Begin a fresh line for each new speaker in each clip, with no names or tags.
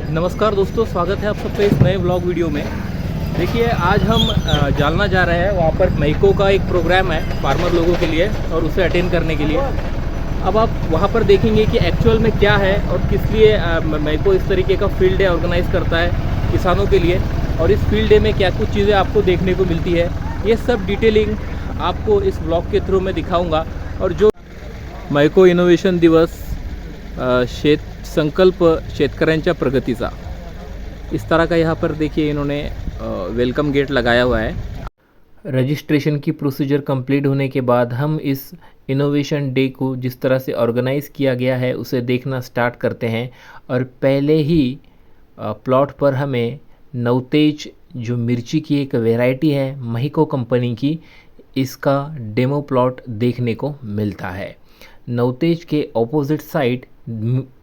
नमस्कार दोस्तों, स्वागत है आप सबका इस नए व्लॉग वीडियो में। देखिए, आज हम जालना जा रहे हैं। वहाँ पर मैको का एक प्रोग्राम है फार्मर लोगों के लिए और उसे अटेंड करने के लिए। अब आप वहाँ पर देखेंगे कि एक्चुअल में क्या है और किस लिए मैको इस तरीके का फील्ड डे ऑर्गेनाइज़ करता है किसानों के लिए, और इस फील्ड डे में क्या कुछ चीज़ें आपको देखने को मिलती है, ये सब डिटेलिंग आपको इस व्लॉग के थ्रू मैं दिखाऊँगा। और जो मैको इनोव्हेशन दिवस संकल्प शेतकऱ्यांच्या प्रगतीचा, इस तरह का यहाँ पर देखिए इन्होंने वेलकम गेट लगाया हुआ है। रजिस्ट्रेशन की प्रोसीजर कंप्लीट होने के बाद हम इस इनोवेशन डे को जिस तरह से ऑर्गेनाइज़ किया गया है उसे देखना स्टार्ट करते हैं। और पहले ही प्लॉट पर हमें नवतेज जो मिर्ची की एक वैरायटी है महिको कंपनी की, इसका डेमो प्लॉट देखने को मिलता है। नवतेज के ऑपोजिट साइड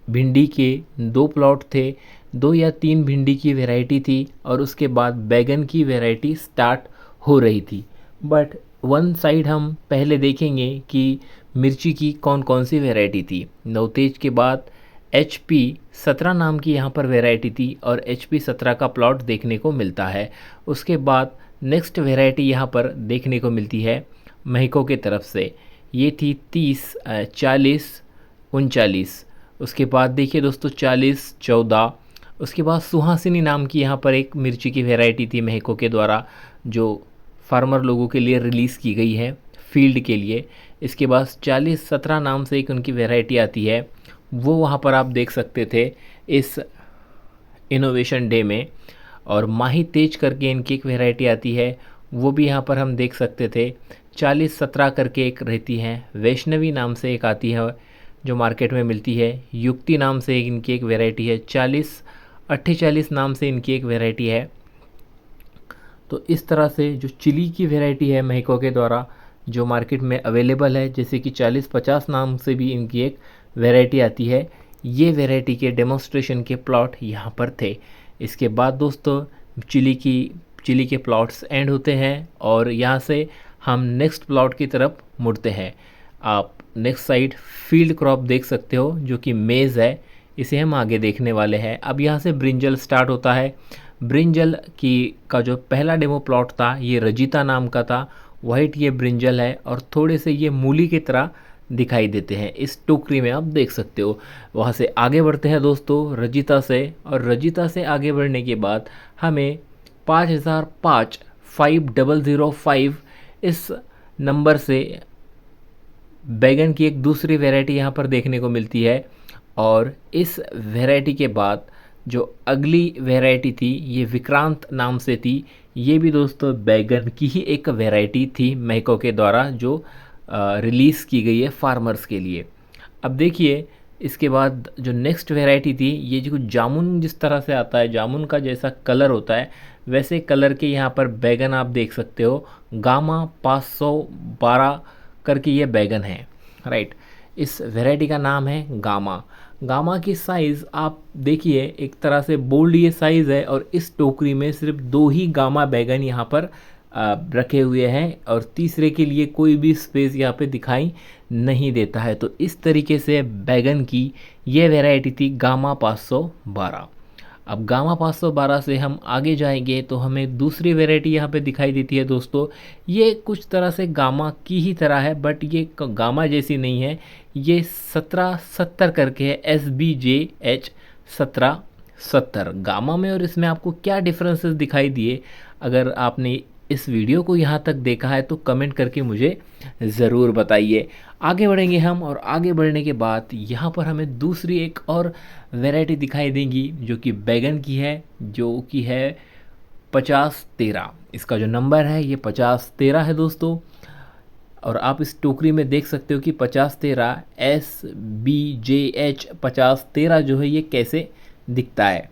भिंडी के 2 प्लॉट थे, 2 या 3 भिंडी की वैरायटी थी और उसके बाद बैगन की वैरायटी स्टार्ट हो रही थी। बट वन साइड हम पहले देखेंगे कि मिर्ची की कौन कौन सी वैरायटी थी। नवतेज के बाद HP 17 नाम की यहाँ पर वैरायटी थी और HP 17 का प्लॉट देखने को मिलता है। उसके बाद नेक्स्ट वैरायटी यहाँ पर देखने को मिलती है महिको के तरफ से, ये थी 30, 40, 39। उसके बाद देखिए दोस्तों 40, 14। उसके बाद सुहासिनी नाम की यहाँ पर एक मिर्ची की वैरायटी थी महिको के द्वारा, जो फार्मर लोगों के लिए रिलीज़ की गई है फील्ड के लिए। इसके बाद 40, 17 नाम से एक उनकी वैरायटी आती है, वो वहाँ पर आप देख सकते थे इस इनोवेशन डे में। और माही तेज करके इनकी एक वैरायटी आती है, वो भी यहाँ पर हम देख सकते थे। 40, 17 करके एक रहती है, वैष्णवी नाम से एक आती है जो मार्केट में मिलती है। युक्ति नाम से इनकी एक वैरायटी है। 40, 48 नाम से इनकी एक वैरायटी है। तो इस तरह से जो चिली की वैरायटी है महिको के द्वारा जो मार्केट में अवेलेबल है, जैसे कि 40, 50 नाम से भी इनकी एक वैरायटी आती है। ये वैरायटी के डेमोन्स्ट्रेशन के प्लॉट यहाँ पर थे। इसके बाद दोस्तों चिली के प्लॉट्स एंड होते हैं और यहाँ से हम नेक्स्ट प्लॉट की तरफ मुड़ते हैं। आप नेक्स्ट साइड फील्ड क्रॉप देख सकते हो जो कि मेज़ है, इसे हम आगे देखने वाले हैं। अब यहाँ से ब्रिंजल स्टार्ट होता है। ब्रिंजल का जो पहला डेमो प्लॉट था ये रजिता नाम का था। वाइट ये ब्रिंजल है और थोड़े से ये मूली की तरह दिखाई देते हैं इस टोकरी में, आप देख सकते हो। वहाँ से आगे बढ़ते हैं दोस्तों रजिता से, और रजिता से आगे बढ़ने के बाद हमें 5005 5005 इस नंबर से बैगन की एक दूसरी वैरायटी यहाँ पर देखने को मिलती है। और इस वैरायटी के बाद जो अगली वैरायटी थी ये विक्रांत नाम से थी। ये भी दोस्तों बैगन की ही एक वैरायटी थी महिको के द्वारा जो रिलीज़ की गई है फार्मर्स के लिए। अब देखिए इसके बाद जो नेक्स्ट वैरायटी थी, ये जो जामुन जिस तरह से आता है, जामुन का जैसा कलर होता है वैसे कलर के यहाँ पर बैगन आप देख सकते हो। गामा 512 करके ये बैगन है, राइट। इस वैरायटी का नाम है गामा। गामा की साइज़ आप देखिए, एक तरह से बोल्ड ये साइज़ है और इस टोकरी में सिर्फ 2 ही गामा बैगन यहाँ पर रखे हुए हैं और तीसरे के लिए कोई भी स्पेस यहाँ पे दिखाई नहीं देता है। तो इस तरीके से बैगन की ये वैरायटी थी गामा 512। अब गामा 512 से हम आगे जाएंगे तो हमें दूसरी वैरायटी यहाँ पे दिखाई देती है दोस्तों। ये कुछ तरह से गामा की ही तरह है बट ये गामा जैसी नहीं है। ये 1770 करके है, SBJH 1770। गामा में और इसमें आपको क्या डिफरेंसेस दिखाई दिए, अगर आपने इस वीडियो को यहाँ तक देखा है तो कमेंट करके मुझे ज़रूर बताइए। आगे बढ़ेंगे हम, और आगे बढ़ने के बाद यहाँ पर हमें दूसरी एक और वैरायटी दिखाई देंगी जो कि बैगन की है, जो कि है 5013। इसका जो नंबर है ये 5013 है दोस्तों। और आप इस टोकरी में देख सकते हो कि 5013 SBJH 5013 जो है ये कैसे दिखता है।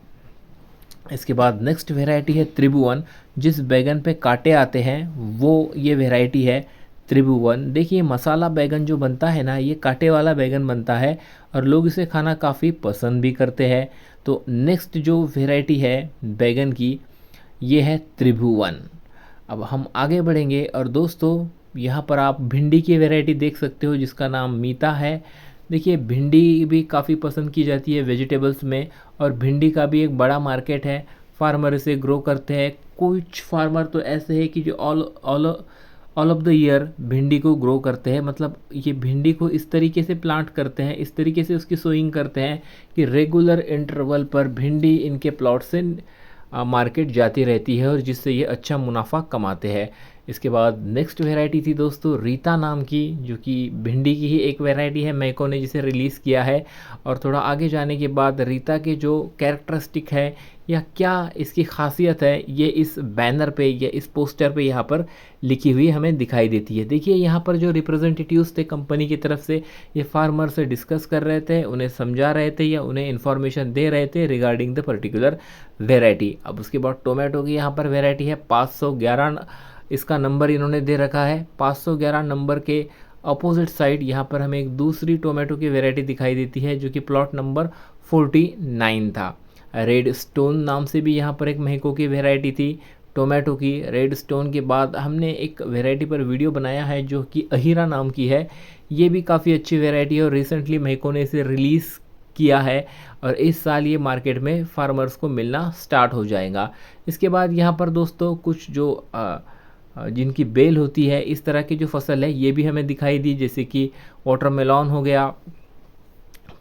इसके बाद नेक्स्ट वैरायटी है त्रिभुवन। जिस बैगन पे कांटे आते हैं वो ये वैरायटी है त्रिभुवन। देखिए मसाला बैगन जो बनता है ना, ये कांटे वाला बैगन बनता है और लोग इसे खाना काफ़ी पसंद भी करते हैं। तो नेक्स्ट जो वैरायटी है बैगन की ये है त्रिभुवन। अब हम आगे बढ़ेंगे और दोस्तों यहाँ पर आप भिंडी की वैरायटी देख सकते हो जिसका नाम मीता है। देखिए भिंडी भी काफ़ी पसंद की जाती है वेजिटेबल्स में, और भिंडी का भी एक बड़ा मार्केट है, फार्मर इसे ग्रो करते हैं। कुछ फार्मर तो ऐसे हैं कि जो all all of the year भिंडी को ग्रो करते हैं, मतलब ये भिंडी को इस तरीके से प्लांट करते हैं, इस तरीके से उसकी सोइंग करते हैं कि रेगुलर इंटरवल पर भिंडी इनके प्लॉट से मार्केट जाती रहती है, और जिससे ये अच्छा मुनाफा कमाते हैं। इसके बाद नेक्स्ट वैरायटी थी दोस्तों रीता नाम की, जो कि भिंडी की ही एक वैरायटी है, मैको ने जिसे रिलीज़ किया है। और थोड़ा आगे जाने के बाद रीता के जो कैरेक्टरिस्टिक है या क्या इसकी खासियत है, ये इस बैनर पे या इस पोस्टर पे यहाँ पर लिखी हुई हमें दिखाई देती है। देखिए यहाँ पर जो रिप्रेजेंटेटिव्स थे कंपनी की तरफ से, ये फार्मर से डिस्कस कर रहे थे, उन्हें समझा रहे थे या उन्हें इन्फॉर्मेशन दे रहे थे रिगार्डिंग द पर्टिकुलर वेराइटी। अब उसके बाद टोमेटो की यहाँ पर वेराइटी है 511, इसका नंबर इन्होंने दे रखा है। 511 नंबर के अपोजिट साइड यहाँ पर हमें एक दूसरी टोमेटो की वेराइटी दिखाई देती है, जो कि प्लॉट नंबर 49 था। रेड स्टोन नाम से भी यहाँ पर एक महको की वेराइटी थी टोमेटो की। रेड स्टोन के बाद हमने एक वेराइटी पर वीडियो बनाया है जो कि अहीरा नाम की है, ये भी काफ़ी अच्छी वेराइटी है और रिसेंटली महको ने इसे रिलीज़ किया है, और इस साल ये मार्केट में फार्मर्स को मिलना स्टार्ट हो जाएगा। इसके बाद यहाँ पर दोस्तों कुछ जो जिनकी बेल होती है, इस तरह की जो फसल है ये भी हमें दिखाई दी, जैसे कि वाटरमेलॉन हो गया,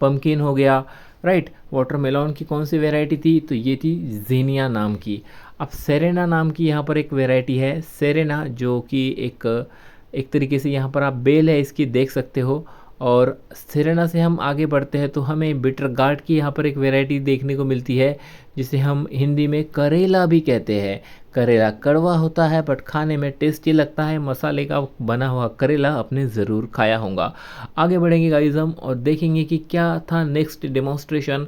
पम्पकिन हो गया, राइट। वाटरमेलॉन की कौन सी वैरायटी थी, तो ये थी जेनिया नाम की। अब सेरेना नाम की यहाँ पर एक वैरायटी है, सेरेना, जो कि एक तरीके से यहाँ पर आप बेल है इसकी देख सकते हो। और सेरेना से हम आगे बढ़ते हैं तो हमें बिटर गार्ड की यहाँ पर एक वैरायटी देखने को मिलती है, जिसे हम हिंदी में करेला भी कहते हैं। करेला कड़वा होता है बट खाने में टेस्टी लगता है। मसाले का बना हुआ करेला आपने ज़रूर खाया होगा। आगे बढ़ेंगे गाइस हम और देखेंगे कि क्या था नेक्स्ट डेमोन्स्ट्रेशन,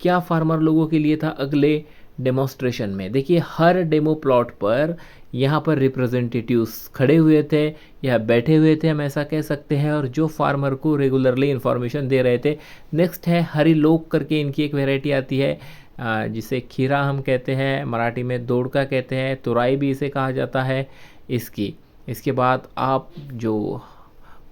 क्या फार्मर लोगों के लिए था अगले डेमोन्स्ट्रेशन में। देखिए हर डेमो प्लॉट पर यहाँ पर रिप्रेजेंटेटिव्स खड़े हुए थे या बैठे हुए थे, हम ऐसा कह सकते हैं, और जो फार्मर को रेगुलरली इन्फॉर्मेशन दे रहे थे। नेक्स्ट है हरी लोक करके इनकी एक वैरायटी आती है, जिसे खीरा हम कहते हैं, मराठी में दोड़का कहते हैं, तुराई भी इसे कहा जाता है इसकी। इसके बाद आप जो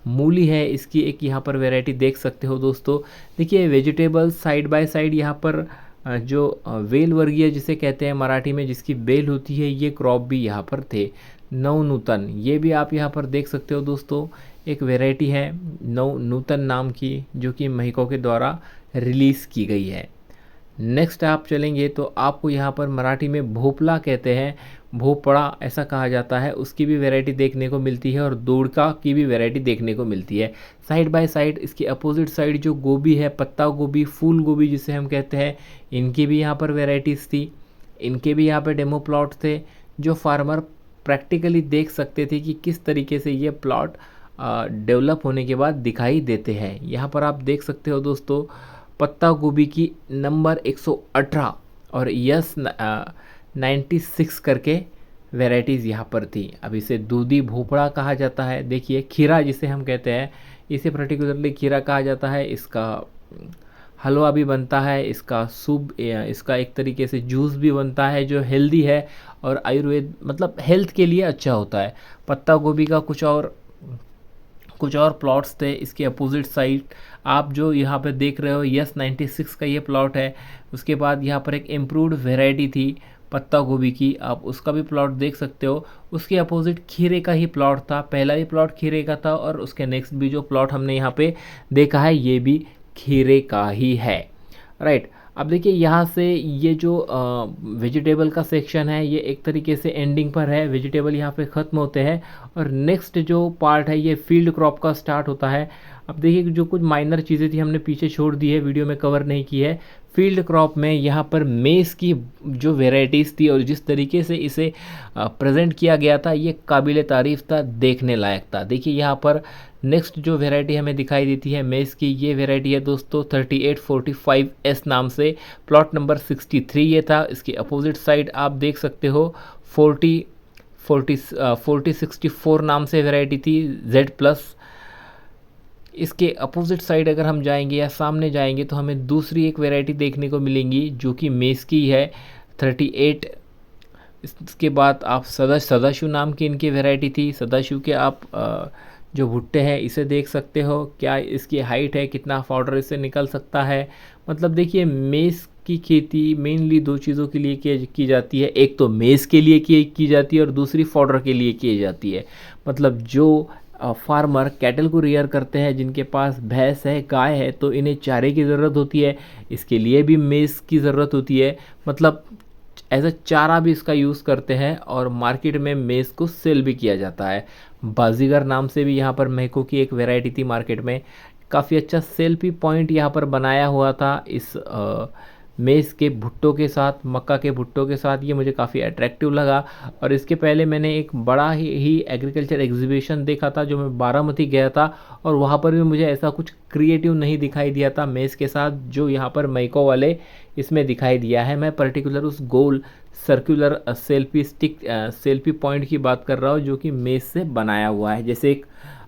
मूली है इसकी एक यहाँ पर वैरायटी देख सकते हो दोस्तों। देखिए वेजिटेबल साइड बाय साइड यहाँ पर जो वेल वर्गीय जिसे कहते हैं मराठी में, जिसकी बेल होती है, ये क्रॉप भी यहाँ पर थे। नवनूतन, ये भी आप यहाँ पर देख सकते हो दोस्तों, एक वैरायटी है नवनूतन नाम की, जो कि महको के द्वारा रिलीज़ की गई है। नेक्स्ट आप चलेंगे तो आपको यहाँ पर मराठी में भोपला कहते हैं, भोपड़ा ऐसा कहा जाता है, उसकी भी वैरायटी देखने को मिलती है, और दोड़का की भी वैरायटी देखने को मिलती है। साइड बाय साइड इसकी अपोजिट साइड जो गोभी है, पत्ता गोभी, फूल गोभी जिसे हम कहते हैं, इनकी भी यहाँ पर वैरायटीज़ थी। इनके भी यहाँ पर डेमो प्लॉट थे, जो फार्मर प्रैक्टिकली देख सकते थे कि किस तरीके से ये प्लॉट डेवलप होने के बाद दिखाई देते हैं। यहाँ पर आप देख सकते हो दोस्तों, पत्ता गोभी की नंबर 118 और यस 96 करके वैराइटीज़ यहाँ पर थी। अब इसे दूधी भोपड़ा कहा जाता है। देखिए खीरा जिसे हम कहते हैं, इसे पर्टिकुलरली खीरा कहा जाता है। इसका हलवा भी बनता है, इसका सूप, इसका एक तरीके से जूस भी बनता है, जो हेल्दी है और आयुर्वेद मतलब हेल्थ के लिए अच्छा होता है। पत्ता गोभी का कुछ और प्लॉट्स थे इसके अपोजिट साइड। आप जो यहाँ पे देख रहे हो यस 96 का ये प्लॉट है। उसके बाद यहाँ पर एक इम्प्रूव्ड वैरायटी थी पत्ता गोभी की, आप उसका भी प्लॉट देख सकते हो। उसके अपोजिट खीरे का ही प्लॉट था, पहला भी प्लॉट खीरे का था, और उसके नेक्स्ट भी जो प्लॉट हमने यहाँ पे देखा है ये भी खीरे का ही है, राइट। अब देखिए यहाँ से ये जो वेजिटेबल का सेक्शन है ये एक तरीके से एंडिंग पर है, वेजिटेबल यहाँ पे ख़त्म होते हैं, और नेक्स्ट जो पार्ट है ये फील्ड क्रॉप का स्टार्ट होता है। अब देखिए जो कुछ माइनर चीज़ें थी हमने पीछे छोड़ दी है, वीडियो में कवर नहीं की है। फील्ड क्रॉप में यहाँ पर मेज़ की जो वेराइटीज़ थी और जिस तरीके से इसे प्रेजेंट किया गया था, ये काबिल तारीफ़ था, देखने लायक था। देखिए यहाँ पर नेक्स्ट जो वेराइटी हमें दिखाई देती है मेज़ की, ये वेराइटी है दोस्तों 3845S नाम से, प्लॉट नंबर 63 ये था। इसकी अपोजिट साइड आप देख सकते हो 4064 नाम से वेराइटी थी Z+। इसके अपोजिट साइड अगर हम जाएंगे या सामने जाएंगे तो हमें दूसरी एक वैरायटी देखने को मिलेंगी जो कि मेज़ की है 38। इसके बाद आप सदाशिव नाम की इनकी वैरायटी थी। सदाशिव के आप जो भुट्टे हैं इसे देख सकते हो, क्या इसकी हाइट है, कितना पाउडर इससे निकल सकता है। मतलब देखिए मेज़ की खेती मेनली दो चीज़ों के लिए की जाती है, एक तो मेज़ के लिए की जाती है और दूसरी पाउडर के लिए की जाती है। मतलब जो फार्मर कैटल को रियर करते हैं, जिनके पास भैंस है, गाय है, तो इन्हें चारे की ज़रूरत होती है, इसके लिए भी मेज़ की ज़रूरत होती है। मतलब एज अ चारा भी इसका यूज़ करते हैं और मार्केट में मेज़ को सेल भी किया जाता है। बाजीगर नाम से भी यहाँ पर महको की एक वैरायटी थी मार्केट में। काफ़ी अच्छा सेल्फी पॉइंट यहाँ पर बनाया हुआ था इस मेज़ के भुट्टों के साथ, मक्का के भुट्टों के साथ। ये मुझे काफ़ी अट्रैक्टिव लगा। और इसके पहले मैंने एक बड़ा ही एग्रीकल्चर एग्जीबिशन देखा था, जो मैं बारामती गया था, और वहाँ पर भी मुझे ऐसा कुछ क्रिएटिव नहीं दिखाई दिया था मेज़ के साथ जो यहाँ पर मैको वाले इसमें दिखाई दिया है। मैं पर्टिकुलर उस गोल circular selfie stick selfie point की बात कर रहा हूँ, जो कि मेज़ से बनाया हुआ है। जैसे एक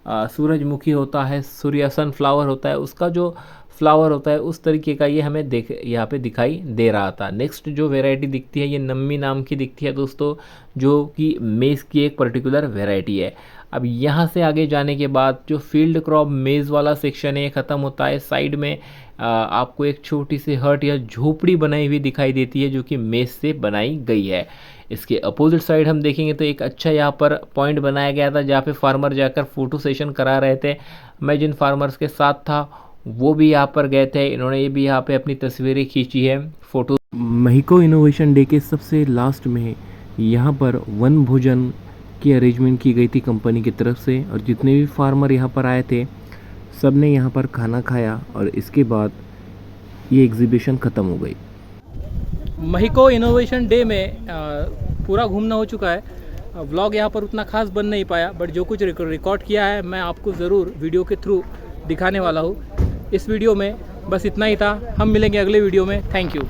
सूरजमुखी होता है, सूर्य सनफ्लावर होता है, उसका जो फ्लावर होता है उस तरीके का ये हमें यहाँ पे दिखाई दे रहा था। नेक्स्ट जो वैरायटी दिखती है ये नम्मी नाम की दिखती है दोस्तों, जो कि मेज़ की एक पर्टिकुलर वैरायटी है। अब यहाँ से आगे जाने के बाद जो फील्ड क्रॉप मेज़ वाला सेक्शन है ये ख़त्म होता है। साइड में आपको एक छोटी सी हट या झोपड़ी बनाई हुई दिखाई देती है, जो कि मेज़ से बनाई गई है। इसके अपोजिट साइड हम देखेंगे तो एक अच्छा यहाँ पर पॉइंट बनाया गया था, जहाँ पे फार्मर जाकर फ़ोटो सेशन करा रहे थे। मैं जिन फार्मर्स के साथ था वो भी यहाँ पर गए थे, इन्होंने ये भी यहाँ पे अपनी तस्वीरें खींची है, फ़ोटो। महिको इनोवेशन डे के सबसे लास्ट में यहाँ पर वन भोजन की अरेंजमेंट की गई थी कंपनी की तरफ से, और जितने भी फार्मर यहाँ पर आए थे सब ने यहाँ पर खाना खाया, और इसके बाद ये एग्जीबिशन ख़त्म हो गई। महिको इनोवेशन डे में पूरा घूमना हो चुका है। व्लॉग यहाँ पर उतना खास बन नहीं पाया, बट जो कुछ रिकॉर्ड किया है मैं आपको ज़रूर वीडियो के थ्रू दिखाने वाला हूँ। इस वीडियो में बस इतना ही था। हम मिलेंगे अगले वीडियो में। Thank you.